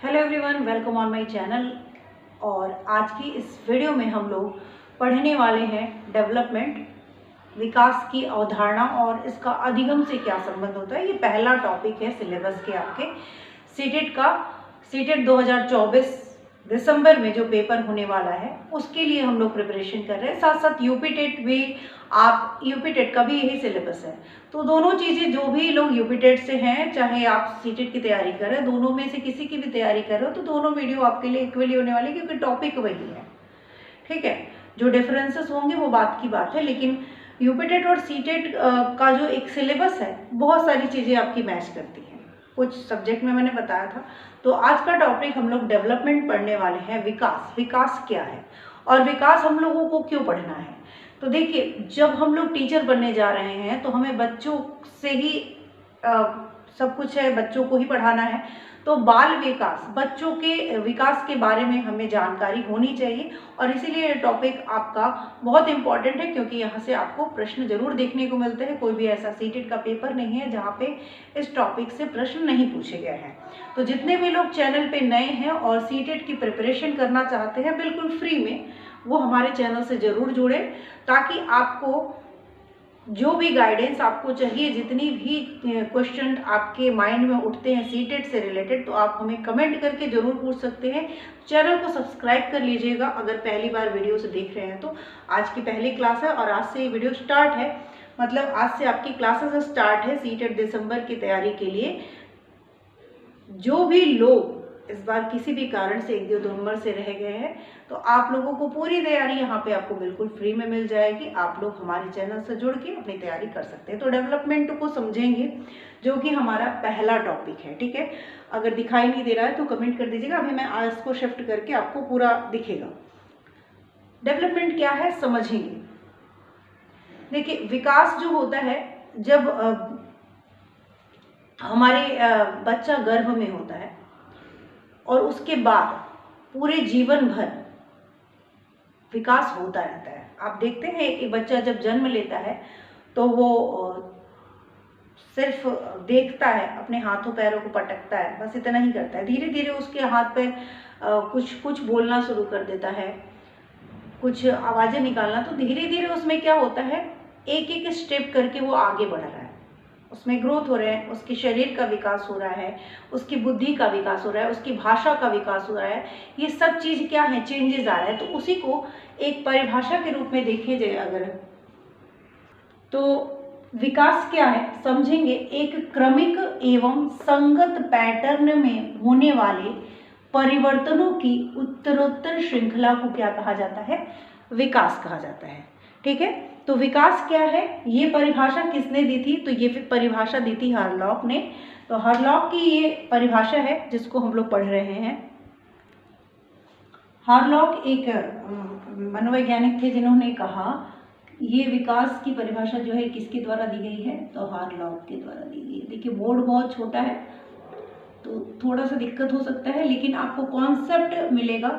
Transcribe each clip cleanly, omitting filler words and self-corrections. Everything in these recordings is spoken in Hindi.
Hello everyone, welcome on my channel. और आज की इस वीडियो में हम लोग पढ़ने वाले हैं डेवलपमेंट, विकास की अवधारणा और इसका अधिगम से क्या संबंध होता है। ये पहला टॉपिक है सिलेबस के आपके सीटेट का। सीटेट 2024 दिसंबर में जो पेपर होने वाला है उसके लिए हम लोग प्रिपरेशन कर रहे हैं। साथ साथ यूपी टेट भी, आप यूपी टेट का भी यही सिलेबस है। तो दोनों चीज़ें, जो भी लोग यूपी टेट से हैं, चाहे आप सीटेट की तैयारी कर रहे हैं, दोनों में से किसी की भी तैयारी कर रहे हो, तो दोनों वीडियो आपके लिए इक्वली होने वाली, क्योंकि टॉपिक वही है। ठीक है, जो डिफरेंसेस होंगे वो बात की बात है, लेकिन यूपी टेट और सीटेट का जो एक सिलेबस है, बहुत सारी चीज़ें आपकी मैच करती हैं। कुछ सब्जेक्ट में मैंने बताया था। तो आज का टॉपिक हम लोग डेवलपमेंट पढ़ने वाले हैं। विकास क्या है और विकास हम लोगों को क्यों पढ़ना है। तो देखिए, जब हम लोग टीचर बनने जा रहे हैं तो हमें बच्चों से ही सब कुछ है, बच्चों को ही पढ़ाना है। तो बाल विकास, बच्चों के विकास के बारे में हमें जानकारी होनी चाहिए, और इसीलिए ये टॉपिक आपका बहुत इम्पॉर्टेंट है, क्योंकि यहाँ से आपको प्रश्न जरूर देखने को मिलते हैं। कोई भी ऐसा सीटेट का पेपर नहीं है जहाँ पे इस टॉपिक से प्रश्न नहीं पूछे गए हैं। तो जितने भी लोग चैनल पे नए हैं और सीटेट की प्रिपरेशन करना चाहते हैं बिल्कुल फ्री में, वो हमारे चैनल से ज़रूर जुड़े, ताकि आपको जो भी गाइडेंस आपको चाहिए, जितनी भी क्वेश्चन आपके माइंड में उठते हैं सीटेट से रिलेटेड, तो आप हमें कमेंट करके ज़रूर पूछ सकते हैं। चैनल को सब्सक्राइब कर लीजिएगा अगर पहली बार वीडियो से देख रहे हैं तो। आज की पहली क्लास है और आज से ये वीडियो स्टार्ट है, मतलब आज से आपकी क्लासेस स्टार्ट है सीटेट दिसंबर की तैयारी के लिए। जो भी लोग इस बार किसी भी कारण से 1-2 नंबर से रह गए हैं, तो आप लोगों को पूरी तैयारी यहाँ पे आपको बिल्कुल फ्री में मिल जाएगी। आप लोग हमारे चैनल से जुड़ के अपनी तैयारी कर सकते हैं। तो डेवलपमेंट को समझेंगे, जो कि हमारा पहला टॉपिक है। ठीक है, अगर दिखाई नहीं दे रहा है तो कमेंट कर दीजिएगा, अभी मैं आज को शिफ्ट करके आपको पूरा दिखेगा। डेवलपमेंट क्या है समझेंगे। देखिए, विकास जो होता है, जब हमारे बच्चा गर्भ में होता है और उसके बाद पूरे जीवन भर विकास होता रहता है। आप देखते हैं एक बच्चा जब जन्म लेता है तो वो सिर्फ देखता है, अपने हाथों पैरों को पटकता है, बस इतना ही करता है। धीरे धीरे उसके हाथ पैर कुछ बोलना शुरू कर देता है, कुछ आवाज़ें निकालना। तो धीरे धीरे उसमें क्या होता है, एक एक स्टेप करके वो आगे बढ़ रहा है, उसमें ग्रोथ हो रहा है, उसके शरीर का विकास हो रहा है, उसकी बुद्धि का विकास हो रहा है, उसकी भाषा का विकास हो रहा है। ये सब चीज़ क्या है, चेंजेस आ रहा है। तो उसी को एक परिभाषा के रूप में देखे जाए अगर, तो विकास क्या है समझेंगे। एक क्रमिक एवं संगत पैटर्न में होने वाले परिवर्तनों की उत्तरोत्तर श्रृंखला को क्या कहा जाता है, विकास कहा जाता है। ठीक है, तो विकास क्या है, ये परिभाषा किसने दी थी, तो ये परिभाषा दी थी हार्लॉक ने। तो हार्लॉक की ये परिभाषा है जिसको हम लोग पढ़ रहे हैं। हार्लॉक एक मनोवैज्ञानिक थे जिन्होंने कहा, ये विकास की परिभाषा जो है किसके द्वारा दी गई है, तो हार्लॉक के द्वारा दी गई है। देखिए, बोर्ड बहुत छोटा है तो थोड़ा सा दिक्कत हो सकता है, लेकिन आपको कॉन्सेप्ट मिलेगा।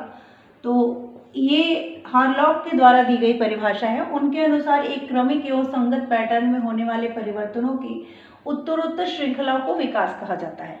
तो ये हार्लॉक के द्वारा दी गई परिभाषा है। उनके अनुसार एक क्रमिक एवं संगत पैटर्न में होने वाले परिवर्तनों की उत्तरोत्तर श्रृंखला को विकास कहा जाता है।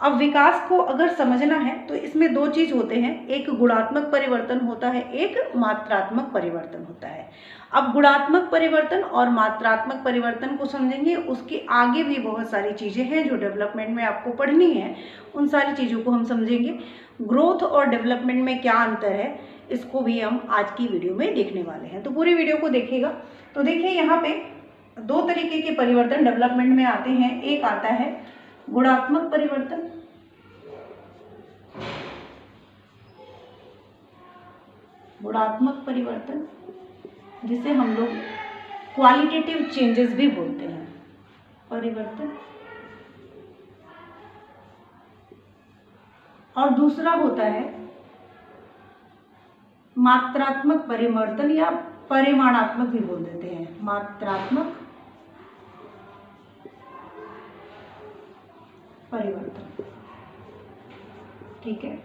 अब विकास को अगर समझना है तो इसमें दो चीज होते हैं, एक गुणात्मक परिवर्तन होता है, एक मात्रात्मक परिवर्तन होता है। अब गुणात्मक परिवर्तन और मात्रात्मक परिवर्तन को समझेंगे, उसके आगे भी बहुत सारी चीजें हैं जो डेवलपमेंट में आपको पढ़नी है, उन सारी चीजों को हम समझेंगे। ग्रोथ और डेवलपमेंट में क्या अंतर है, इसको भी हम आज की वीडियो में देखने वाले हैं। तो पूरी वीडियो को देखिएगा। तो देखिए, यहाँ पे दो तरीके के परिवर्तन डेवलपमेंट में आते हैं। एक आता है गुणात्मक परिवर्तन, गुणात्मक परिवर्तन जिसे हम लोग क्वालिटेटिव चेंजेस भी बोलते हैं, परिवर्तन। और दूसरा होता है मात्रात्मक परिवर्तन, या परिमाणात्मक भी बोल देते हैं, मात्रात्मक परिवर्तन। ठीक है,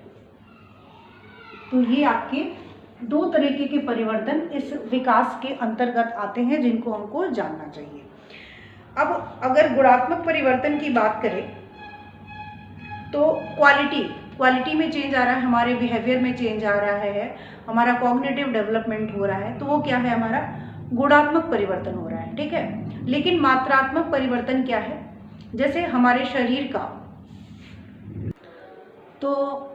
तो ये आपके दो तरीके के परिवर्तन इस विकास के अंतर्गत आते हैं, जिनको हमको जानना चाहिए। अब अगर गुणात्मक परिवर्तन की बात करें तो क्वालिटी, क्वालिटी में चेंज आ रहा है, हमारे बिहेवियर में चेंज आ रहा है, हमारा कॉग्निटिव डेवलपमेंट हो रहा है, तो वो क्या है, हमारा गुणात्मक परिवर्तन हो रहा है, ठीक है। लेकिन मात्रात्मक परिवर्तन क्या है, जैसे हमारे शरीर का, तो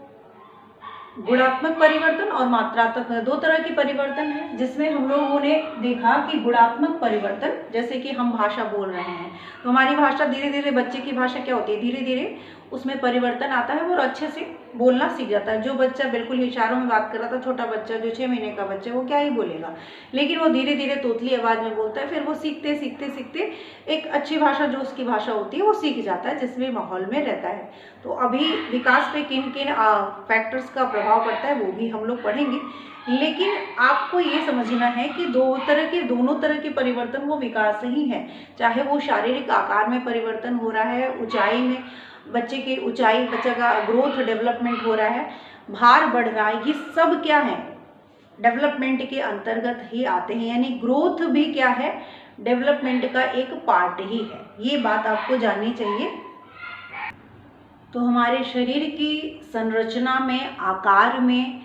गुणात्मक परिवर्तन और मात्रात्मक दो तरह के परिवर्तन है, जिसमें हम लोगों ने देखा कि गुणात्मक परिवर्तन, जैसे कि हम भाषा बोल रहे हैं तो हमारी भाषा धीरे धीरे, बच्चे की भाषा क्या होती है, धीरे धीरे उसमें परिवर्तन आता है और अच्छे से बोलना सीख जाता है। जो बच्चा बिल्कुल इशारों में बात कर रहा था, छोटा बच्चा जो 6 महीने का बच्चा, वो क्या ही बोलेगा, लेकिन वो धीरे धीरे तोतली आवाज़ में बोलता है, फिर वो सीखते सीखते सीखते एक अच्छी भाषा जो उसकी भाषा होती है वो सीख जाता है, जिसमें माहौल में रहता है। तो अभी विकास पे किन किन फैक्टर्स का प्रभाव पड़ता है वो भी हम लोग पढ़ेंगे, लेकिन आपको ये समझना है कि दोनों तरह के परिवर्तन वो विकास ही है। चाहे वो शारीरिक आकार में परिवर्तन हो रहा है, ऊंचाई में, बच्चे की ऊंचाई, बच्चे का ग्रोथ डेवलपमेंट हो रहा है, भार बढ़ रहा है, ये सब क्या है, डेवलपमेंट के अंतर्गत ही आते हैं। यानी ग्रोथ भी क्या है, डेवलपमेंट का एक पार्ट ही है। ये बात आपको जाननी चाहिए। तो हमारे शरीर की संरचना में, आकार में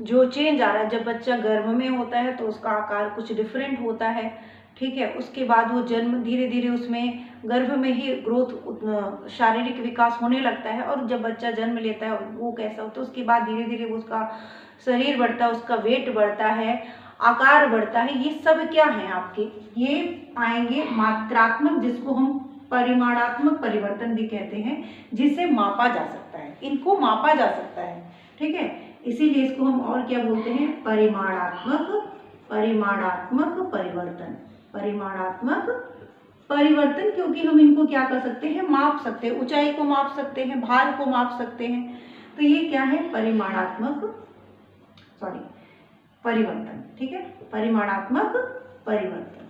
जो चेंज आ रहा है, जब बच्चा गर्भ में होता है तो उसका आकार कुछ डिफरेंट होता है, ठीक है। उसके बाद वो जन्म, धीरे धीरे उसमें गर्भ में ही ग्रोथ, शारीरिक विकास होने लगता है, और जब बच्चा जन्म लेता है वो कैसा होता है, उसके बाद धीरे धीरे उसका शरीर बढ़ता है, उसका वेट बढ़ता है, आकार बढ़ता है। ये सब क्या है आपके, ये आएंगे मात्रात्मक, जिसको हम परिमाणात्मक परिवर्तन भी कहते हैं, जिसे मापा जा सकता है, इनको मापा जा सकता है, ठीक है। इसीलिए इसको हम और क्या बोलते हैं, परिमाणात्मक परिवर्तन, परिमाणात्मक परिवर्तन, क्योंकि हम इनको क्या कर सकते हैं, माप सकते हैं, ऊंचाई को माप सकते हैं, भार को माप सकते हैं। तो ये क्या है, परिवर्तन, ठीक है, परिमाणात्मक परिवर्तन।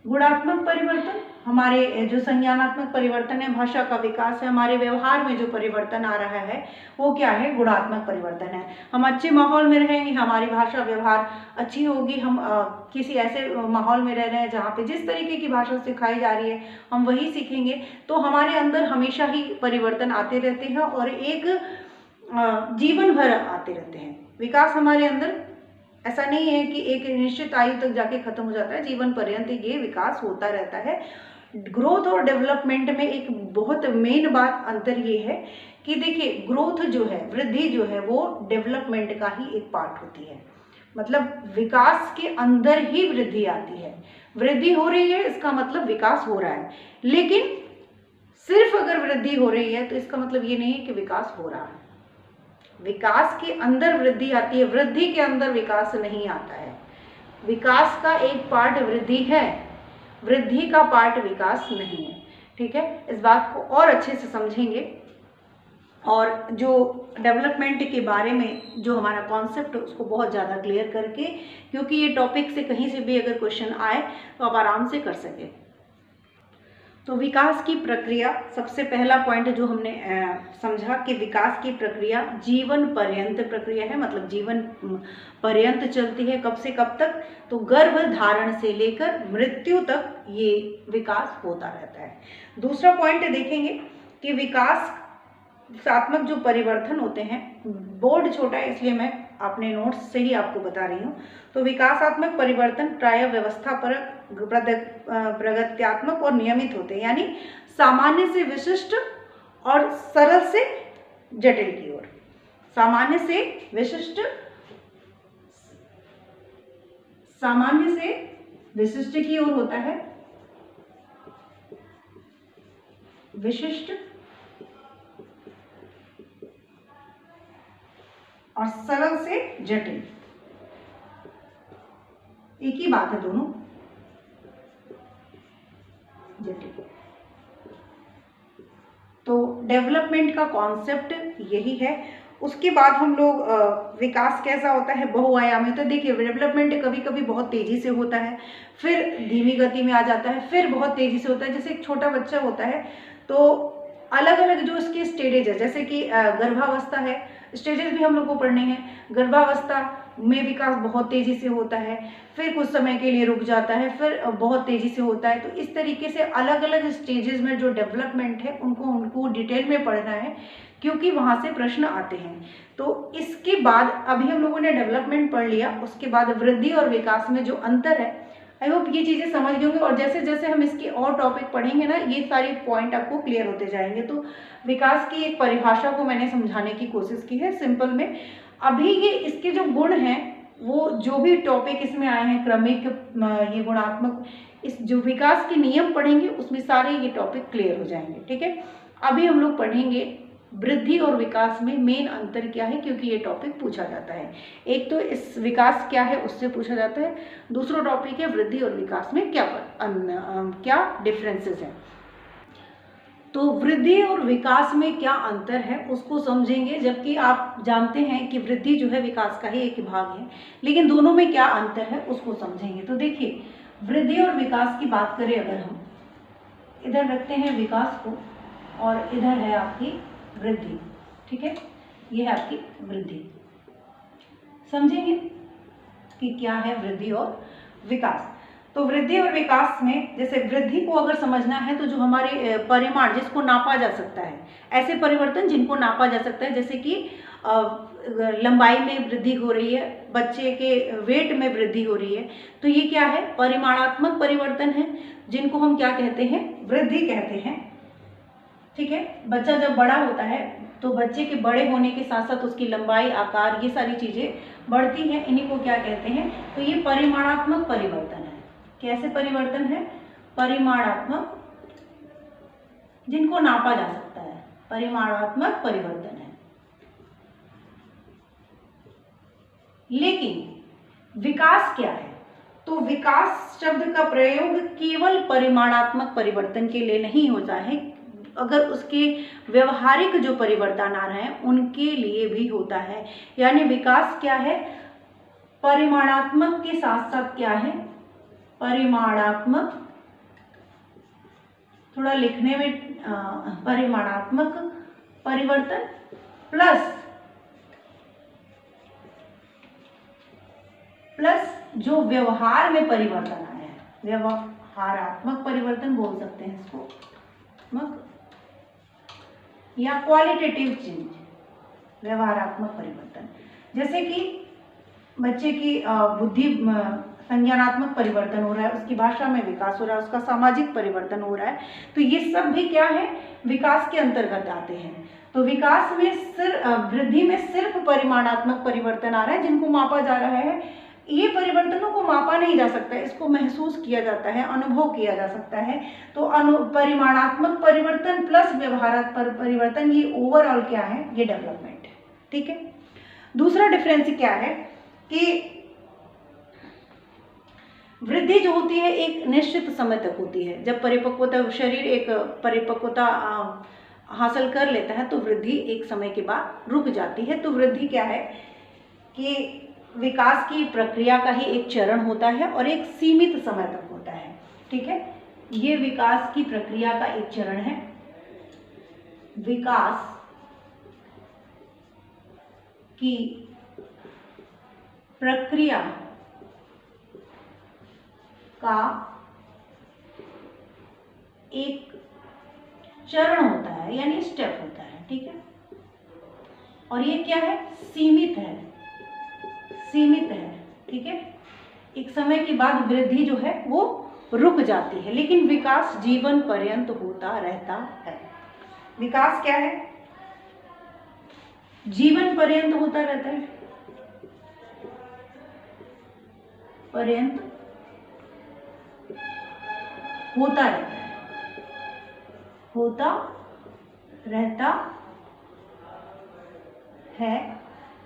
गुणात्मक परिवर्तन, हमारे जो संज्ञानात्मक परिवर्तन है, भाषा का विकास है, हमारे व्यवहार में जो परिवर्तन आ रहा है वो क्या है, गुणात्मक परिवर्तन है। हम अच्छे माहौल में रहेंगे, हमारी भाषा व्यवहार अच्छी होगी, हम किसी ऐसे माहौल में रह रहे हैं जहाँ पे जिस तरीके की भाषा सिखाई जा रही है हम वही सीखेंगे, तो हमारे अंदर हमेशा ही परिवर्तन आते रहते हैं और एक जीवन भर आते रहते हैं। विकास हमारे अंदर ऐसा नहीं है कि एक निश्चित आयु तक जाके खत्म हो जाता है, जीवन पर्यंत ये विकास होता रहता है। ग्रोथ और डेवलपमेंट में एक बहुत मेन बात अंतर ये है कि देखिए, ग्रोथ जो है, वृद्धि जो है, वो डेवलपमेंट का ही एक पार्ट होती है। मतलब विकास के अंदर ही वृद्धि आती है, वृद्धि हो रही है इसका मतलब विकास हो रहा है। लेकिन सिर्फ अगर वृद्धि हो रही है तो इसका मतलब ये नहीं है कि विकास हो रहा है। विकास के अंदर वृद्धि आती है, वृद्धि के अंदर विकास नहीं आता है। विकास का एक पार्ट वृद्धि है, वृद्धि का पार्ट विकास नहीं है, ठीक है। इस बात को और अच्छे से समझेंगे, और जो डेवलपमेंट के बारे में जो हमारा कॉन्सेप्ट है उसको बहुत ज़्यादा क्लियर करके, क्योंकि ये टॉपिक से कहीं से भी अगर क्वेश्चन आए तो आप आराम से कर सकें। तो विकास की प्रक्रिया, सबसे पहला पॉइंट जो हमने समझा कि विकास की प्रक्रिया जीवन पर्यंत प्रक्रिया है, मतलब जीवन पर्यंत चलती है। कब से कब तक, तो गर्भ धारण से लेकर मृत्यु तक ये विकास होता रहता है। दूसरा पॉइंट देखेंगे कि विकासात्मक जो परिवर्तन होते हैं, बोर्ड छोटा है इसलिए मैं अपने नोट्स से ही आपको बता रही हूँ। तो विकासात्मक परिवर्तन प्राय व्यवस्थापरक, प्रगत्यात्मक और नियमित होते हैं, यानी सामान्य से विशिष्ट और सरल से जटिल की ओर। सामान्य से विशिष्ट, सामान्य से विशिष्ट की ओर होता है, विशिष्ट और सरल से जटिल, एक ही बात है दोनों, जटिल। तो डेवलपमेंट का कॉन्सेप्ट यही है। उसके बाद हम लोग विकास कैसा होता है, बहुआयामी। तो देखिए, डेवलपमेंट कभी कभी बहुत तेजी से होता है, फिर धीमी गति में आ जाता है, फिर बहुत तेजी से होता है। जैसे एक छोटा बच्चा होता है तो अलग अलग जो इसके स्टेजेज है, जैसे कि गर्भावस्था है, स्टेजेस भी हम लोग को पढ़ने हैं। गर्भावस्था, में विकास बहुत तेज़ी से होता है, फिर कुछ समय के लिए रुक जाता है, फिर बहुत तेज़ी से होता है। तो इस तरीके से अलग अलग स्टेजेस में जो डेवलपमेंट है उनको डिटेल में पढ़ना है, क्योंकि वहाँ से प्रश्न आते हैं। तो इसके बाद अभी हम लोगों ने डेवलपमेंट पढ़ लिया, उसके बाद वृद्धि और विकास में जो अंतर है, आई होप ये चीज़ें समझ गए होंगे। और जैसे जैसे हम इसके और टॉपिक पढ़ेंगे ना, ये सारे पॉइंट आपको क्लियर होते जाएंगे। तो विकास की एक परिभाषा को मैंने समझाने की कोशिश की है सिंपल में। अभी ये इसके जो गुण हैं, वो जो भी टॉपिक इसमें आए हैं, क्रमिक, ये गुणात्मक, इस जो विकास के नियम पढ़ेंगे उसमें सारे ये टॉपिक क्लियर हो जाएंगे। ठीक है, अभी हम लोग पढ़ेंगे वृद्धि और विकास में मेन अंतर क्या है, क्योंकि ये टॉपिक पूछा जाता है। एक तो इस विकास क्या है उससे पूछा जाता है, दूसरा टॉपिक है वृद्धि और विकास में क्या डिफरेंसेस हैं। तो वृद्धि और विकास में क्या अंतर है उसको समझेंगे, जबकि आप जानते हैं कि वृद्धि जो है विकास का ही एक भाग है, लेकिन दोनों में क्या अंतर है उसको समझेंगे। तो देखिए, वृद्धि और विकास की बात करें अगर हम, इधर रखते हैं विकास को और इधर है आपकी वृद्धि। ठीक है, ये है आपकी वृद्धि। समझेंगे कि क्या है वृद्धि और विकास। तो वृद्धि और विकास में, जैसे वृद्धि को अगर समझना है तो जो हमारे परिमाण जिसको नापा जा सकता है, ऐसे परिवर्तन जिनको नापा जा सकता है, जैसे कि लंबाई में वृद्धि हो रही है, बच्चे के वेट में वृद्धि हो रही है, तो ये क्या है, परिमाणात्मक परिवर्तन है, जिनको हम क्या कहते हैं, वृद्धि कहते हैं। ठीक है, बच्चा जब बड़ा होता है तो बच्चे के बड़े होने के साथ साथ उसकी लंबाई, आकार, ये सारी चीज़ें बढ़ती हैं, इन्हीं को क्या कहते हैं, तो ये परिमाणात्मक परिवर्तन है। कैसे परिवर्तन है, परिमाणात्मक, जिनको नापा जा सकता है, परिमाणात्मक परिवर्तन है। लेकिन विकास क्या है, तो विकास शब्द का प्रयोग केवल परिमाणात्मक परिवर्तन के लिए नहीं होता है, अगर उसके व्यवहारिक जो परिवर्तन आ रहे हैं उनके लिए भी होता है। यानी विकास क्या है, परिमाणात्मक के साथ साथ क्या है, परिमाणात्मक, थोड़ा लिखने में परिमाणात्मक परिवर्तन प्लस जो व्यवहार में परिवर्तन आया है, व्यवहारात्मक परिवर्तन बोल सकते हैं इसको, या क्वालिटेटिव चेंज, व्यवहारात्मक परिवर्तन। जैसे कि बच्चे की बुद्धि, संज्ञानात्मक परिवर्तन हो रहा है, उसकी भाषा में विकास हो रहा है, उसका सामाजिक परिवर्तन हो रहा है, तो ये सब भी क्या है, विकास के अंतर्गत आते हैं। तो विकास में सिर्फ, वृद्धि में सिर्फ परिमाणात्मक परिवर्तन आ रहा है जिनको मापा जा रहा है। ये परिवर्तनों को मापा नहीं जा सकता, इसको महसूस किया जाता है, अनुभव किया जा सकता है। तो परिमाणात्मक परिवर्तन प्लस व्यवहारात्मक परिवर्तन, ये ओवरऑल क्या है, ये डेवलपमेंट है। ठीक है, दूसरा डिफरेंस क्या है कि वृद्धि जो होती है एक निश्चित समय तक होती है, जब परिपक्वता, शरीर एक परिपक्वता हासिल कर लेता है तो वृद्धि एक समय के बाद रुक जाती है। तो वृद्धि क्या है कि विकास की प्रक्रिया का ही एक चरण होता है और एक सीमित समय तक होता है। ठीक है, ये विकास की प्रक्रिया का एक चरण है। विकास की प्रक्रिया का एक चरण होता है, यानी स्टेप होता है। ठीक है, और ये क्या है, सीमित है, सीमित है। ठीक है, एक समय के बाद वृद्धि जो है वो रुक जाती है, लेकिन विकास जीवन पर्यंत होता रहता है। विकास क्या है, जीवन पर्यंत होता रहता है, पर्यंत होता रहता है, होता रहता है।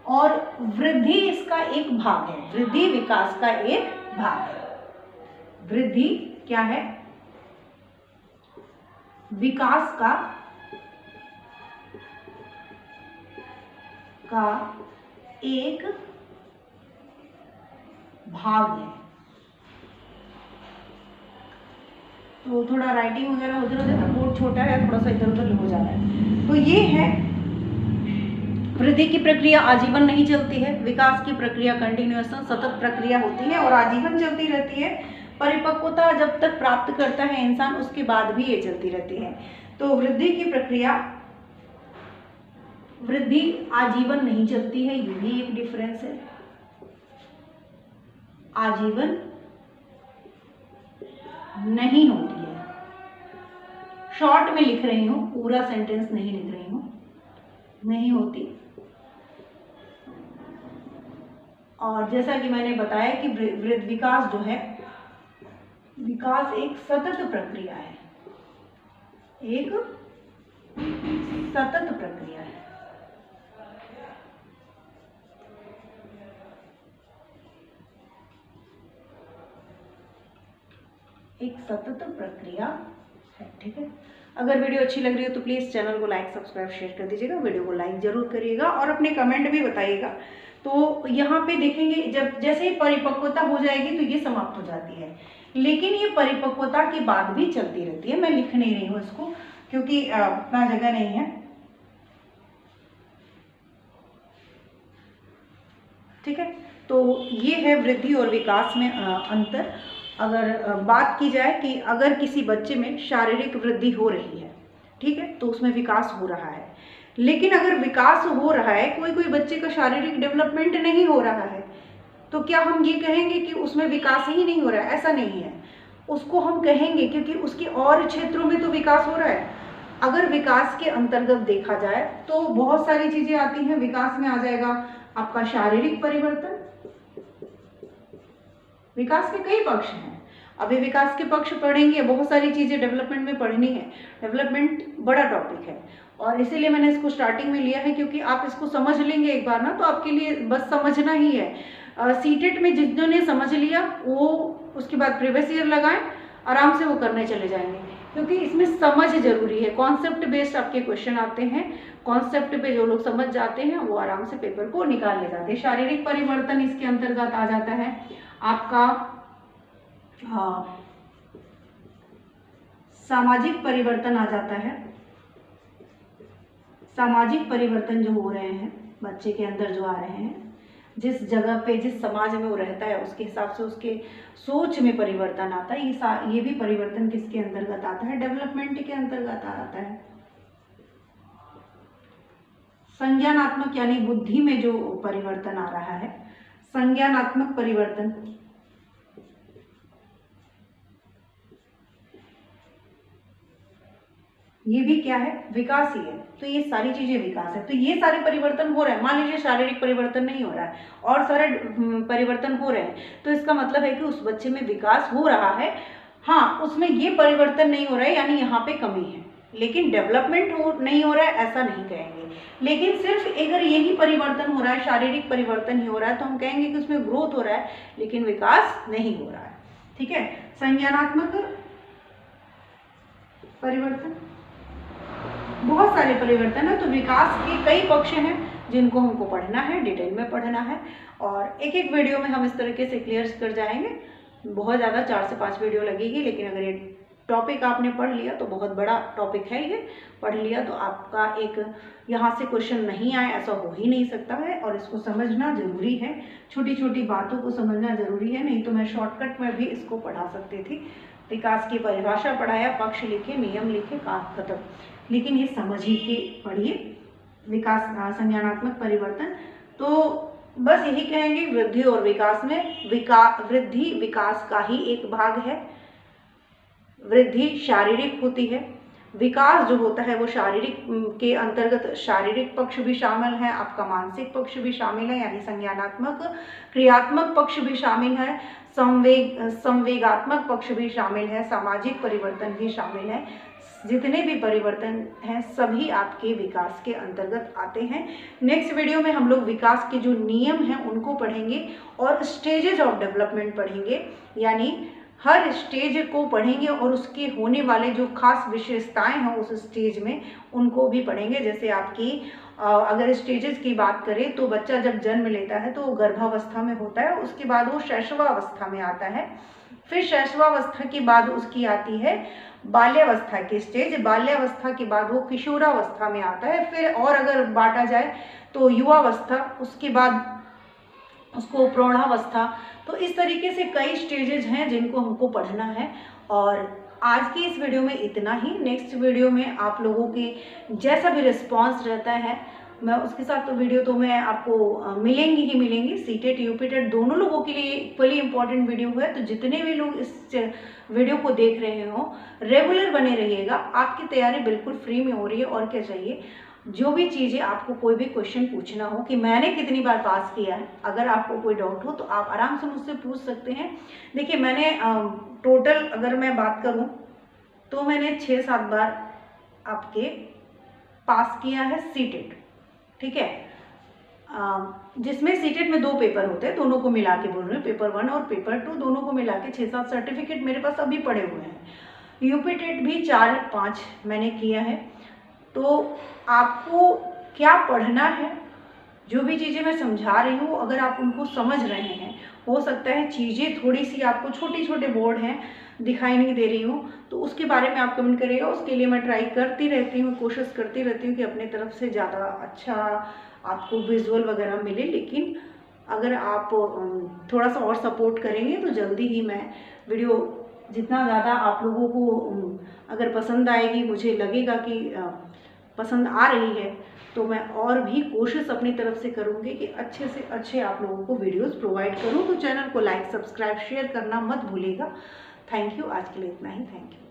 और वृद्धि इसका एक भाग है, वृद्धि विकास का एक भाग है। वृद्धि क्या है, विकास का एक भाग है। तो थोड़ा राइटिंग वगैरह उधर उधर, बोर्ड छोटा है, थोड़ा सा इधर उधर हो जा रहा है। तो ये है वृद्धि की प्रक्रिया आजीवन नहीं चलती है। विकास की प्रक्रिया कंटिन्यूअस सतत प्रक्रिया होती है और आजीवन चलती रहती है। परिपक्वता जब तक प्राप्त करता है इंसान, उसके बाद भी ये चलती रहती है। तो वृद्धि की प्रक्रिया, वृद्धि आजीवन नहीं चलती है, ये भी एक डिफरेंस है। आजीवन नहीं होती है। शॉर्ट में लिख रही हूं, पूरा सेंटेंस नहीं लिख रही हूं। नहीं होती। और जैसा कि मैंने बताया कि विकास जो है, विकास एक सतत प्रक्रिया है, एक सतत प्रक्रिया है। एक सतत प्रक्रिया है, ठीक है। अगर वीडियो अच्छी लग रही हो तो प्लीज़ चैनल को लाइक सब्सक्राइब शेयर कर दीजिएगा, वीडियो को लाइक जरूर करिएगा और अपने कमेंट भी बताइएगा। तो यहाँ पे देखेंगे जब जैसे ही परिपक्वता हो जाएगी तो ये समाप्त हो जाती है, लेकिन ये परिपक्वता के बाद भी चलती रहती है। मैं लिख नहीं रही हूँ इसको क्योंकि उतना जगह नहीं है, ठीक है। तो ये है वृद्धि और विकास में अंतर। अगर बात की जाए कि अगर किसी बच्चे में शारीरिक वृद्धि हो रही है, ठीक है, तो उसमें विकास हो रहा है। लेकिन अगर विकास हो रहा है, कोई कोई बच्चे का शारीरिक डेवलपमेंट नहीं हो रहा है, तो क्या हम ये कहेंगे कि उसमें विकास ही नहीं हो रहा है? ऐसा नहीं है, उसको हम कहेंगे क्योंकि उसके और क्षेत्रों में तो विकास हो रहा है। अगर विकास के अंतर्गत देखा जाए तो बहुत सारी चीजें आती हैं। विकास में आ जाएगा आपका शारीरिक परिवर्तन। विकास के कई पक्ष हैं, अभी विकास के पक्ष पढ़ेंगे, बहुत सारी चीजें डेवलपमेंट में पढ़नी है। डेवलपमेंट बड़ा टॉपिक है और इसीलिए मैंने इसको स्टार्टिंग में लिया है, क्योंकि आप इसको समझ लेंगे एक बार ना तो आपके लिए बस समझना ही है। सीटेट में जिन्होंने समझ लिया वो उसके बाद प्रीवियस ईयर लगाएं, आराम से वो करने चले जाएंगे, क्योंकि इसमें समझ जरूरी है। कॉन्सेप्ट बेस्ड आपके क्वेश्चन आते हैं, कॉन्सेप्ट पे जो लोग समझ जाते हैं वो आराम से पेपर को निकाल ले जाते हैं। शारीरिक परिवर्तन इसके अंतर्गत आ जाता है आपका। सामाजिक परिवर्तन आ जाता है। सामाजिक परिवर्तन जो हो रहे हैं बच्चे के अंदर, जो आ रहे हैं, जिस जगह पे जिस समाज में वो रहता है उसके हिसाब से उसके सोच में परिवर्तन आता है। ये भी परिवर्तन किसके अंतर्गत आता है? डेवलपमेंट के अंतर्गत आता है। संज्ञानात्मक यानी बुद्धि में जो परिवर्तन आ रहा है, संज्ञानात्मक परिवर्तन, ये भी क्या है? विकास ही है। तो ये सारी चीजें विकास है। तो ये सारे परिवर्तन हो रहे हैं। मान लीजिए शारीरिक परिवर्तन नहीं हो रहा है और सारे परिवर्तन हो रहे हैं, तो इसका मतलब है कि उस बच्चे में विकास हो रहा है। हाँ, उसमें ये परिवर्तन नहीं हो रहा है, यानी यहाँ पे कमी है, लेकिन डेवलपमेंट नहीं हो रहा है ऐसा नहीं कहेंगे। लेकिन सिर्फ अगर यही परिवर्तन हो रहा है, शारीरिक परिवर्तन ही हो रहा है, तो हम कहेंगे कि उसमें ग्रोथ हो रहा है लेकिन विकास नहीं हो रहा है, ठीक है। संज्ञानात्मक परिवर्तन, बहुत सारे परिवर्तन है। तो विकास के कई पक्ष हैं जिनको हमको पढ़ना है, डिटेल में पढ़ना है और एक एक वीडियो में हम इस तरीके से क्लियर कर जाएंगे। बहुत ज़्यादा 4 से 5 वीडियो लगेगी, लेकिन अगर ये टॉपिक आपने पढ़ लिया तो बहुत बड़ा टॉपिक है, ये पढ़ लिया तो आपका एक यहाँ से क्वेश्चन नहीं आए ऐसा हो ही नहीं सकता है। और इसको समझना जरूरी है, छोटी छोटी बातों को समझना जरूरी है, नहीं तो मैं शॉर्टकट में भी इसको पढ़ा सकती थी। विकास की परिभाषा पढ़ाया, पक्ष लिखे, नियम लिखे, काम खत्म। लेकिन ये समझ ही के पढ़िए। विकास, संज्ञानात्मक परिवर्तन, तो बस यही कहेंगे, वृद्धि और विकास में वृद्धि विकास का ही एक भाग है। वृद्धि शारीरिक होती है, विकास जो होता है वो शारीरिक के अंतर्गत शारीरिक पक्ष भी शामिल है, आपका मानसिक पक्ष भी शामिल है, यानी संज्ञानात्मक क्रियात्मक पक्ष भी शामिल है, संवेगात्मक पक्ष भी शामिल है, सामाजिक परिवर्तन भी शामिल है। जितने भी परिवर्तन हैं सभी आपके विकास के अंतर्गत आते हैं। नेक्स्ट वीडियो में हम लोग विकास के जो नियम हैं उनको पढ़ेंगे और स्टेजेस ऑफ डेवलपमेंट पढ़ेंगे, यानी हर स्टेज को पढ़ेंगे और उसके होने वाले जो खास विशेषताएं हैं उस स्टेज में उनको भी पढ़ेंगे। जैसे आपकी अगर स्टेजेस की बात करें तो बच्चा जब जन्म लेता है तो वो गर्भावस्था में होता है, उसके बाद वो शैशवावस्था में आता है, फिर शैशवावस्था के बाद उसकी आती है बाल्यावस्था की स्टेज, बाल्यावस्था के बाद वो किशोरावस्था में आता है, फिर और अगर बांटा जाए तो युवावस्था, उसके बाद उसको प्रौढ़ावस्था। तो इस तरीके से कई स्टेजेज हैं जिनको हमको पढ़ना है। और आज की इस वीडियो में इतना ही। नेक्स्ट वीडियो में आप लोगों के जैसा भी रिस्पांस रहता है मैं उसके साथ तो वीडियो तो मैं आपको मिलेंगी ही मिलेंगी। सीटेट यूपीटेट दोनों लोगों के लिए इक्वली इम्पॉर्टेंट वीडियो है, तो जितने भी लोग इस वीडियो को देख रहे हो रेगुलर बने रहिएगा। आपकी तैयारी बिल्कुल फ्री में हो रही है। और क्या चाहिए, जो भी चीज़ें आपको कोई भी क्वेश्चन पूछना हो कि मैंने कितनी बार पास किया है, अगर आपको कोई डाउट हो तो आप आराम से मुझसे पूछ सकते हैं। देखिए मैंने टोटल अगर मैं बात करूं तो मैंने 6-7 बार आपके पास किया है सीटेट, ठीक है। जिसमें सीटेट में 2 पेपर होते हैं, दोनों को मिला के बोल रही हूँ, पेपर 1 और पेपर 2 दोनों को मिला के 6-7 सर्टिफिकेट मेरे पास अभी पड़े हुए हैं। यूपीटेट भी 4-5 मैंने किया है। तो आपको क्या पढ़ना है, जो भी चीज़ें मैं समझा रही हूँ अगर आप उनको समझ रहे हैं, हो सकता है चीज़ें थोड़ी सी आपको छोटे छोटे बोर्ड हैं दिखाई नहीं दे रही हूँ, तो उसके बारे में आप कमेंट करिएगा। उसके लिए मैं ट्राई करती रहती हूँ, कोशिश करती रहती हूँ कि अपने तरफ से ज़्यादा अच्छा आपको विजुअल वगैरह मिले। लेकिन अगर आप थोड़ा सा और सपोर्ट करेंगे तो जल्दी ही मैं वीडियो जितना ज़्यादा आप लोगों को अगर पसंद आएगी, मुझे लगेगा कि पसंद आ रही है, तो मैं और भी कोशिश अपनी तरफ से करूँगी कि अच्छे से अच्छे आप लोगों को वीडियोस प्रोवाइड करूँ। तो चैनल को लाइक, सब्सक्राइब, शेयर करना मत भूलिएगा। Thank you. आज के लिए इतना ही। Thank you.